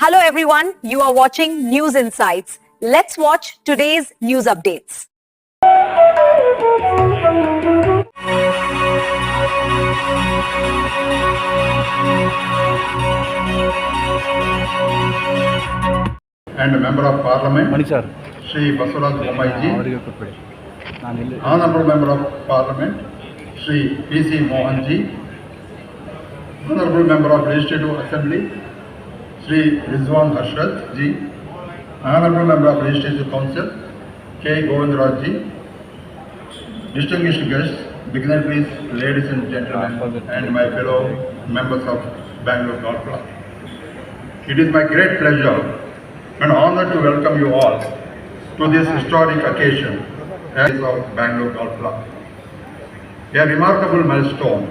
Hello everyone, you are watching News Insights. Let's watch today's news updates. And a Member of Parliament, Shri Basuraj Bomaiji, Honorable Member of Parliament, Shri P.C. Mohanji, Honorable Member of Legislative Assembly, Shri Rizwan Harshat Ji, Honorable Member of Legislative Council, K. Govindraj Ji, distinguished guests, dignitaries, ladies and gentlemen, and my fellow members of Bangalore Golf Club. It is my great pleasure and honor to welcome you all to this historic occasion as of Bangalore Golf Club. A remarkable milestone.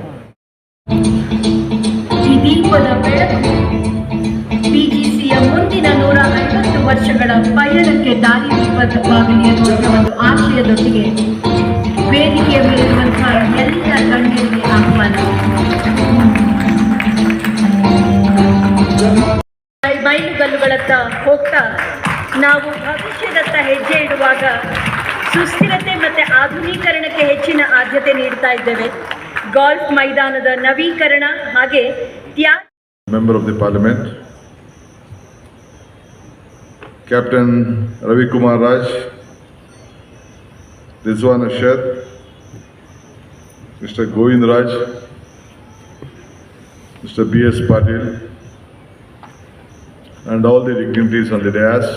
ಈ ದೀಪದ ಬೆಳಕು ಬಿಜಿಸಿಯ ಮುಂದಿನ 150 ವರ್ಷಗಳ ಪಯಣಕ್ಕೆ ದಾರಿದೀಪವಾಗಲಿ ಎನ್ನುವ ಒಂದು ಆಶಯದೊಂದಿಗೆ ವೇದಿಕೆಯ ಮೇಲಿರುವಂತಹ ಎಲ್ಲ ಗಣ್ಯರಿಗೆ ಆಹ್ವಾನ. ಮೈಲುಗಲ್ಲುಗಳತ್ತ ಹೋಗ್ತಾ ನಾವು ಭವಿಷ್ಯದತ್ತ ಹೆಜ್ಜೆ ಇಡುವಾಗ ಸುಸ್ಥಿರತೆ ಮತ್ತು ಆಧುನೀಕರಣಕ್ಕೆ ಹೆಚ್ಚಿನ ಆದ್ಯತೆ ನೀಡ್ತಾ ಇದ್ದೇವೆ. ಗಾಲ್ಫ್ ಮೈದಾನದ ನವೀಕರಣ ಹಾಗೆ Member of the Parliament, Captain Ravi Kumar Raj, Rizwan Harshat, Mr. Govind Raj, Mr. B.S. Patil, and all the dignitaries on the dais,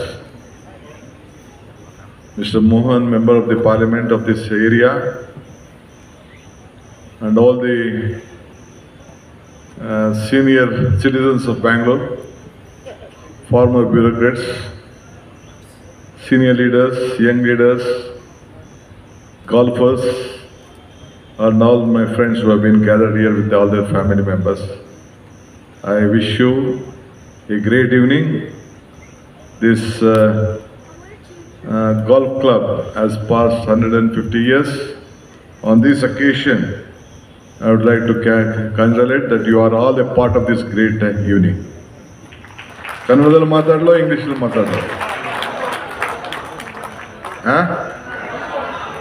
Mr. Mohan, Member of the Parliament of this area, and all the senior citizens of Bangalore, former bureaucrats, senior leaders, young leaders, golfers, and all my friends who have been gathered here with all their family members. I wish you a great evening. This golf club has passed 150 years. On this occasion, I would like to congratulate that you are all a part of this great evening. Kannadalli maatadalo, English alli maatadalo?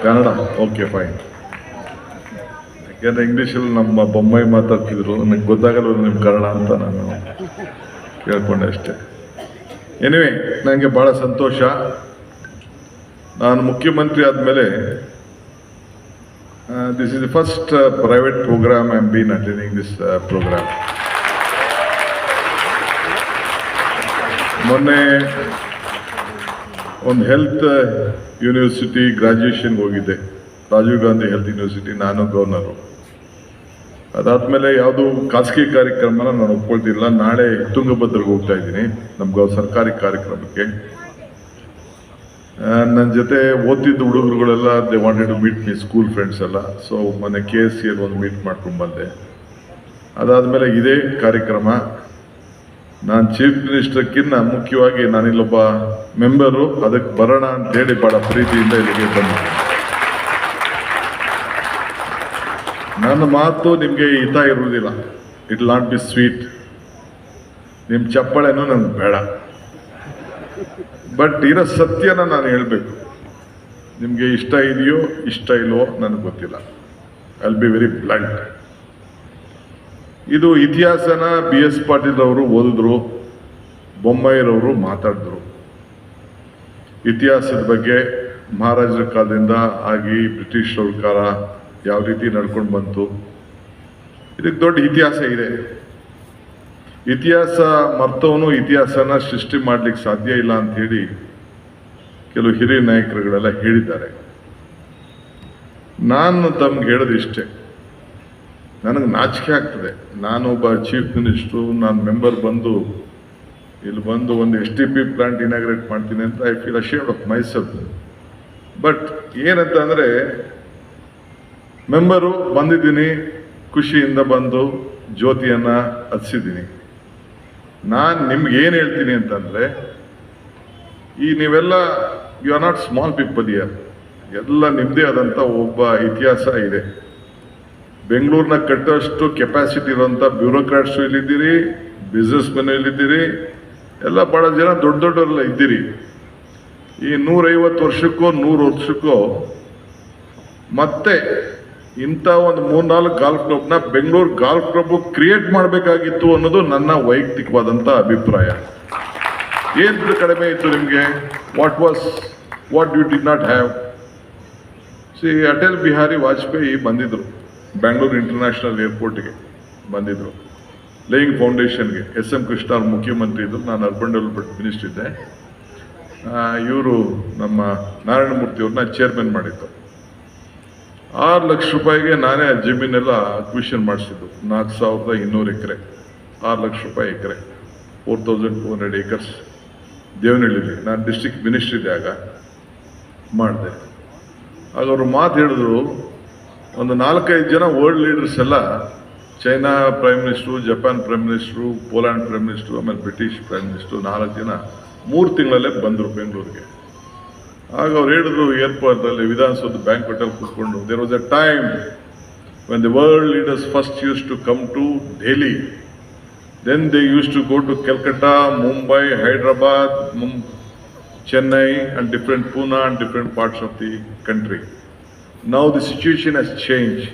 Kannada? Okay, fine. ಯಾಕೆಂದರೆ ಇಂಗ್ಲೀಷಲ್ಲಿ ನಮ್ಮ ಬೊಮ್ಮಾಯಿ ಮಾತಾಡ್ತಿದ್ರು, ನನಗೆ ಗೊತ್ತಾಗಲ್ಲ ನಿಮ್ಮ ಕನ್ನಡ ಅಂತ ನಾನು ಕೇಳ್ಕೊಂಡೆ ಅಷ್ಟೇ. ಎನಿವೆ, ನನಗೆ ಭಾಳ ಸಂತೋಷ. ನಾನು ಮುಖ್ಯಮಂತ್ರಿ ಆದಮೇಲೆ this is the first private program I have been attending this program. ಮೊನ್ನೆ ಒಂದು ಹೆಲ್ತ್ ಯೂನಿವರ್ಸಿಟಿ ಗ್ರಾಜ್ಯುಯೇಷನ್ಗೆ ಹೋಗಿದ್ದೆ, ರಾಜೀವ್ ಗಾಂಧಿ ಹೆಲ್ತ್ ಯೂನಿವರ್ಸಿಟಿ, ನಾನು ಗವರ್ನರು. ಅದಾದಮೇಲೆ ಯಾವುದು ಖಾಸಗಿ ಕಾರ್ಯಕ್ರಮನ ನಾನು ಒಪ್ಕೊಳ್ತಿಲ್ಲ. ನಾಳೆ ತುಂಗಭದ್ರಿಗೆ ಹೋಗ್ತಾ ಇದ್ದೀನಿ ನಮ್ಮ ಸರ್ಕಾರಿ ಕಾರ್ಯಕ್ರಮಕ್ಕೆ. ನನ್ನ ಜೊತೆ ಓದ್ತಿದ್ದ ಹುಡುಗರುಗಳೆಲ್ಲ they wanted to meet me, school friends ಎಲ್ಲ. ಸೊ ಮೊನ್ನೆ KSCಯಲ್ಲಿ ಒಂದು ಮೀಟ್ ಮಾಡ್ಕೊಂಡು ಬಂದೆ. ಅದಾದಮೇಲೆ ಇದೇ ಕಾರ್ಯಕ್ರಮ. ನಾನು ಚೀಫ್ ಮಿನಿಸ್ಟರ್ಕ್ಕಿಂತ ಮುಖ್ಯವಾಗಿ ನಾನಿಲ್ಲೊಬ್ಬ ಮೆಂಬರು, ಅದಕ್ಕೆ ಬರೋಣ ಅಂತೇಳಿ ಭಾಳ ಪ್ರೀತಿಯಿಂದ ಇಲ್ಲಿಗೆ ಬಂದಿದ್ದೆ. ನನ್ನ ಮಾತು ನಿಮಗೆ ಹಿತ ಇರುವುದಿಲ್ಲ, it will not be sweet. ನಿಮ್ಮ ಚಪ್ಪಾಳೆನೂ ನನಗೆ ಬೇಡ, ಬಟ್ ಇರೋ ಸತ್ಯನ ನಾನು ಹೇಳಬೇಕು. ನಿಮಗೆ ಇಷ್ಟ ಇದೆಯೋ ಇಷ್ಟ ಇಲ್ವೋ ನನಗೆ ಗೊತ್ತಿಲ್ಲ. I will be very blunt. ಇದು ಇತಿಹಾಸನ B.S. ಪಾಟೀಲ್ ಅವರು ಓದಿದ್ರು, ಬೊಮ್ಮಾಯಿರವರು ಮಾತಾಡಿದ್ರು. ಇತಿಹಾಸದ ಬಗ್ಗೆ ಮಹಾರಾಜರ ಕಾಲದಿಂದ ಆಗಿ ಬ್ರಿಟಿಷರ ಕಾಲ ಯಾವ ರೀತಿ ನಡ್ಕೊಂಡು ಬಂತು, ಇದಕ್ಕೆ ದೊಡ್ಡ ಇತಿಹಾಸ ಇದೆ. ಇತಿಹಾಸ ಮರ್ತವನು ಇತಿಹಾಸನ ಸೃಷ್ಟಿ ಮಾಡಲಿಕ್ಕೆ ಸಾಧ್ಯ ಇಲ್ಲ ಅಂತ ಹೇಳಿ ಕೆಲವು ಹಿರಿಯ ನಾಯಕರುಗಳೆಲ್ಲ ಹೇಳಿದ್ದಾರೆ. ನಾನು ತಮ್ಗೆ ಹೇಳೋದಿಷ್ಟೇ, ನನಗೆ ನಾಚಿಕೆ ಆಗ್ತದೆ. ನಾನೊಬ್ಬ ಚೀಫ್ ಮಿನಿಸ್ಟ್ರು, ನಾನು ಮೆಂಬರ್ ಬಂದು ಇಲ್ಲಿ ಬಂದು ಒಂದು STP ಪ್ಲಾಂಟ್ ಇನಾಗ್ರೇಟ್ ಮಾಡ್ತೀನಿ ಅಂತ I feel ashamed of myself. But ಏನಂತ ಅಂದರೆ, ಮೆಂಬರು ಬಂದಿದ್ದೀನಿ, ಖುಷಿಯಿಂದ ಬಂದು ಜ್ಯೋತಿಯನ್ನು ಹಚ್ಚಿದ್ದೀನಿ. ನಾನು ನಿಮ್ಗೆ ಏನು ಹೇಳ್ತೀನಿ ಅಂತಂದರೆ, ಈ ನೀವೆಲ್ಲ you are not small people here, ಎಲ್ಲ ನಿಮ್ಮದೇ ಆದಂಥ ಒಬ್ಬ ಇತಿಹಾಸ ಇದೆ. ಬೆಂಗಳೂರನ್ನ ಕಟ್ಟೋಷ್ಟು ಕೆಪಾಸಿಟಿ ಇರುವಂಥ ಬ್ಯೂರೋಕ್ರಾಟ್ಸು ಇಲ್ಲಿದ್ದೀರಿ, ಬಿಸ್ನೆಸ್ ಮೆನ್ ಇಲ್ಲಿದ್ದೀರಿ, ಎಲ್ಲ ಭಾಳ ಜನ ದೊಡ್ಡ ದೊಡ್ಡವರೆಲ್ಲ ಇದ್ದೀರಿ. ಈ 150 ವರ್ಷಕ್ಕೋ 100 ವರ್ಷಕ್ಕೋ ಮತ್ತೆ ಇಂಥ ಒಂದು 3-4 ಗಾಲ್ಫ್ ಕ್ಲಬ್ನ ಬೆಂಗಳೂರು ಗಾಲ್ಫ್ ಕ್ಲಬ್ ಕ್ರಿಯೇಟ್ ಮಾಡಬೇಕಾಗಿತ್ತು ಅನ್ನೋದು ನನ್ನ ವೈಯಕ್ತಿಕವಾದಂಥ ಅಭಿಪ್ರಾಯ. ಏನು ಕಡಿಮೆ ಇತ್ತು ನಿಮಗೆ? What you did not have? Atal Bihari Vajpayee ಬಂದಿದ್ರು, ಬ್ಯಾಂಗ್ಳೂರು ಇಂಟರ್ನ್ಯಾಷನಲ್ ಏರ್ಪೋರ್ಟ್ಗೆ ಬಂದಿದ್ರು, ಲೇಯಿಂಗ್ ಫೌಂಡೇಶನ್ಗೆ. SM ಕೃಷ್ಣ ಅವ್ರು ಮುಖ್ಯಮಂತ್ರಿ ಇದ್ದರು, ನಾನು ಅರ್ಬನ್ ಡೆವಲಪ್ಮೆಂಟ್ ಮಿನಿಸ್ಟರ್ ಇದ್ದೆ. ಇವರು ನಮ್ಮ ನಾರಾಯಣಮೂರ್ತಿ ಅವ್ರನ್ನ ಚೇರ್ಮನ್ ಮಾಡಿದ್ದು. 6 ಲಕ್ಷ ರೂಪಾಯಿಗೆ ನಾನೇ ಆ ಜಮೀನೆಲ್ಲ ಅಕ್ವಿಷನ್ ಮಾಡಿಸಿದ್ದು. 4200 ಎಕರೆ, 6 ಲಕ್ಷ ರೂಪಾಯಿ ಎಕರೆ, 4200 ಏಕರ್ಸ್ ದೇವನಹಳ್ಳಿಲಿ. ನಾನು ಡಿಸ್ಟ್ರಿಕ್ಟ್ ಮಿನಿಸ್ಟರ್ ಇದ್ದೆ ಆಗ ಮಾಡಿದೆ. ಆಗ ಅವರು ಮಾತು ಹೇಳಿದ್ರು, ಒಂದು 4-5 ಜನ ವರ್ಲ್ಡ್ ಲೀಡರ್ಸ್ ಎಲ್ಲ, China prime minister, Japan prime minister, Poland prime minister, ಆಮೇಲೆ ಬ್ರಿಟಿಷ್ ಪ್ರೈಮ್ ಮಿನಿಸ್ಟ್ರು 4 ಜನ 3 ತಿಂಗಳಲ್ಲೇ ಬಂದರು ಬೆಂಗಳೂರಿಗೆ. ಆಗ ಅವ್ರು ಹೇಳಿದ್ರು ಏರ್ಪೋರ್ಟಲ್ಲಿ ವಿಧಾನಸೌಧ ಬ್ಯಾಂಕ್ವೆಟಲ್ಲಿ ಕೂತ್ಕೊಂಡು, there was a time when the world leaders first use to come to Delhi, then they use to go to Calcutta, Mumbai, Hyderabad, Chennai and different Pune and different parts of the country. Now the situation has changed.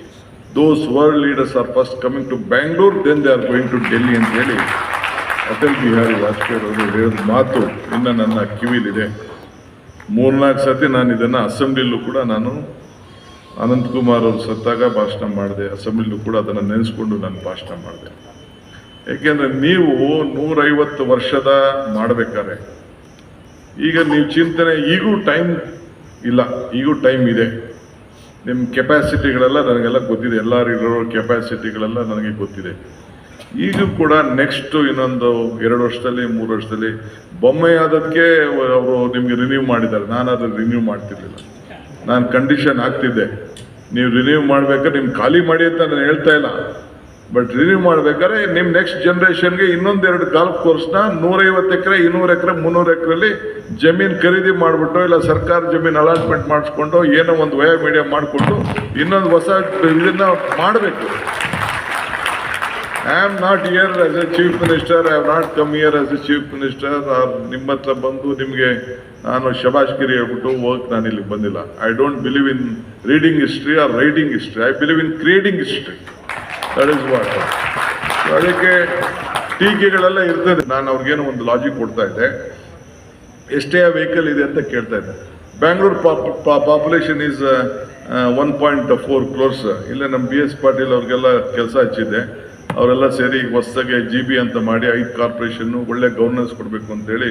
Those world leaders are first coming to Bangalore, then they are going to Delhi and Delhi. Atal Bihari Vajpayee ಅವರು ಹೇಳಿದ ಮಾತು ಇನ್ನು ನನ್ನ ಕಿವಿಲಿದೆ. 3-4 ಸತಿ ನಾನು ಇದನ್ನು ಅಸೆಂಬ್ಲಿಲೂ ಕೂಡ ನಾನು ಅನಂತಕುಮಾರ್ ಅವರು ಸತ್ತಾಗ ಭಾಷಣ ಮಾಡಿದೆ, ಅಸೆಂಬ್ಲಿಲೂ ಕೂಡ ಅದನ್ನು ನೆನೆಸ್ಕೊಂಡು ನಾನು ಭಾಷಣ ಮಾಡಿದೆ. ಏಕೆಂದರೆ ನೀವು 150 ವರ್ಷದ ಮಾಡಬೇಕಾದ್ರೆ ಈಗ ನೀವು ಚಿಂತನೆ, ಈಗೂ ಟೈಮ್ ಇಲ್ಲ, ಈಗೂ ಟೈಮ್ ಇದೆ. ನಿಮ್ಮ ಕೆಪಾಸಿಟಿಗಳೆಲ್ಲ ನನಗೆಲ್ಲ ಗೊತ್ತಿದೆ, ಎಲ್ಲರಿರೋ ಕೆಪಾಸಿಟಿಗಳೆಲ್ಲ ನನಗೆ ಗೊತ್ತಿದೆ. ಈಗೂ ಕೂಡ ನೆಕ್ಸ್ಟು ಇನ್ನೊಂದು 2 ವರ್ಷದಲ್ಲಿ 3 ವರ್ಷದಲ್ಲಿ ಬೊಮ್ಮೆ ಆದಕ್ಕೆ ಅವರು ನಿಮಗೆ ರಿನ್ಯೂ ಮಾಡಿದ್ದಾರೆ. ನಾನು ಅದನ್ನು ರಿನ್ಯೂ ಮಾಡ್ತಿರ್ಲಿಲ್ಲ, ನಾನು ಕಂಡೀಷನ್ ಆಗ್ತಿದ್ದೆ. ನೀವು ರಿನ್ಯೂ ಮಾಡ್ಬೇಕಾದ್ರೆ ನಿಮ್ಗೆ ಖಾಲಿ ಮಾಡಿ ಅಂತ ನಾನು ಹೇಳ್ತಾ ಇಲ್ಲ, ಬಟ್ ರಿನ್ಯೂ ಮಾಡ್ಬೇಕಾದ್ರೆ ನಿಮ್ಮ ನೆಕ್ಸ್ಟ್ ಜನ್ರೇಷನ್ಗೆ ಇನ್ನೊಂದು 2 ಗಾಲ್ಫ್ ಕೋರ್ಸ್ನ 150 ಎಕರೆ, 200 ಎಕರೆ, 300 ಎಕರೆಲಿ ಜಮೀನು ಖರೀದಿ ಮಾಡಿಬಿಟ್ಟು, ಇಲ್ಲ ಸರ್ಕಾರ ಜಮೀನು ಅಲಾಟ್ಮೆಂಟ್ ಮಾಡಿಸ್ಕೊಂಡು, ಏನೋ ಒಂದು ವಯ ಮೀಡಿಯಾ ಮಾಡಿಕೊಂಡು ಇನ್ನೊಂದು ಹೊಸ ಇದನ್ನು ಮಾಡಬೇಕು. I am not here as A chief minister, I have not come here as A chief minister. ನಿಮ್ಮ ಹತ್ರ ಬಂದು ನಿಮಗೆ ನಾನು ಶಬಾಷ್ಗಿರಿ ಹೇಳ್ಬಿಟ್ಟು ಹೋಗಕ್ಕೆ ನಾನು ಇಲ್ಲಿ ಬಂದಿಲ್ಲ. I don't believe in reading history or writing history, I believe in creating history. That is what. ಅದಕ್ಕೆ ಟೀಕೆಗಳೆಲ್ಲ ಇರ್ತದೆ. ನಾನು ಅವ್ರಿಗೇನೋ ಒಂದು ಲಾಜಿಕ್ ಕೊಡ್ತಾ ಇದ್ದೆ, ಎಷ್ಟೇ ವೆಹಿಕಲ್ ಇದೆ ಅಂತ ಕೇಳ್ತಾ ಇದ್ದೆ. Bangalore population is 1.4 crores. ಇಲ್ಲೇ ನಮ್ಮ BS ಪಾಟೀಲ್ ಅವ್ರಿಗೆಲ್ಲ ಕೆಲಸ ಹಚ್ಚಿದ್ದೆ, ಅವರೆಲ್ಲ ಸೇರಿ ಈಗ ಹೊಸದಾಗಿ GB ಅಂತ ಮಾಡಿ 5 ಕಾರ್ಪೊರೇಷನ್ನು ಒಳ್ಳೆ ಗವರ್ನೆನ್ಸ್ ಕೊಡಬೇಕು ಅಂತೇಳಿ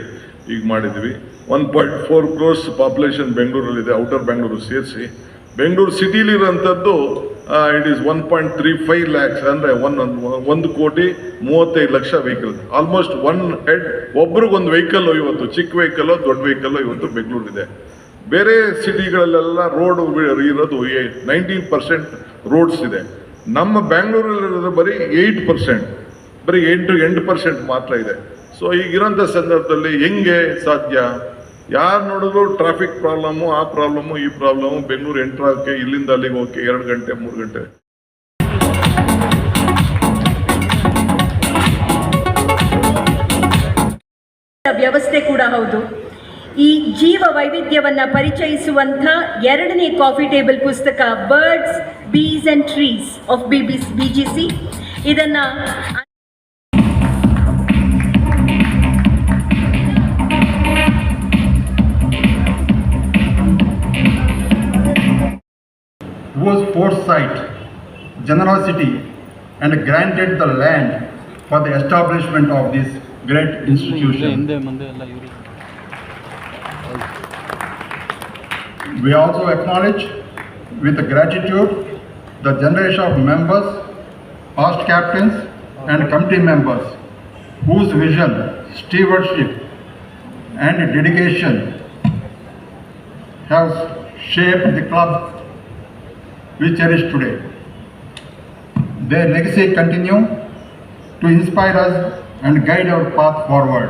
ಈಗ ಮಾಡಿದ್ವಿ. 1.4 crores ಪಾಪ್ಯುಲೇಷನ್ ಬೆಂಗಳೂರಲ್ಲಿದೆ, ಔಟರ್ ಬೆಂಗಳೂರು ಸೇರಿಸಿ. ಬೆಂಗಳೂರು ಸಿಟಿಲಿರೋಂಥದ್ದು ಇಟ್ ಈಸ್ 1.35 lakhs, ಅಂದರೆ 1,35,00,000 ವೆಹಿಕಲ್. ಆಲ್ಮೋಸ್ಟ್ 1 ಹೆಡ್, ಒಬ್ರಿಗೊಂದು ವೆಹಿಕಲ್ಲು ಇವತ್ತು, ಚಿಕ್ಕ ವೆಹಿಕಲ್ಲು ದೊಡ್ಡ ವೆಹಿಕಲ್ಲು ಇವತ್ತು ಬೆಂಗಳೂರಿದೆ. ಬೇರೆ ಸಿಟಿಗಳಲ್ಲೆಲ್ಲ ರೋಡ್ ಇರೋದು 19% ರೋಡ್ಸ್ ಇದೆ. ನಮ್ಮ ಬ್ಯಾಂಗ್ಳೂರಲ್ಲಿರೋದು ಬರೀ 8%, ಬರೀ 8% ಮಾತ್ರ ಇದೆ. ಸೊ ಈಗಿರೋಂಥ ಸಂದರ್ಭದಲ್ಲಿ ಹೆಂಗೆ ಸಾಧ್ಯ? ಯಾರು ನೋಡಿದ್ರು ಟ್ರಾಫಿಕ್ ಪ್ರಾಬ್ಲಮ್ಮು, ಆ ಪ್ರಾಬ್ಲಮ್ಮು, ಈ ಪ್ರಾಬ್ಲಮ್ಮು. ಬೆಂಗಳೂರು ಎಂಟ್ರ್ ಆಗೋಕ್ಕೆ ಇಲ್ಲಿಂದ ಅಲ್ಲಿಗೆ ಹೋಗೋಕ್ಕೆ 2 ಗಂಟೆ 3 ಗಂಟೆ. ವ್ಯವಸ್ಥೆ ಕೂಡ ಹೌದು. ಈ ಜೀವ ವೈವಿಧ್ಯವನ್ನ ಪರಿಚಯಿಸುವಂಥ 2ನೇ ಕಾಫಿ ಟೇಬಲ್ ಪುಸ್ತಕ birds, bees and trees of BGC. ಇದನ್ನ whose foresight, generosity, and granted the land for the establishment of this great institution. We also acknowledge with gratitude the generation of members, past captains, and committee members whose vision, stewardship, and dedication have shaped the club we cherish today. Their legacy continue to inspire us and guide our path forward.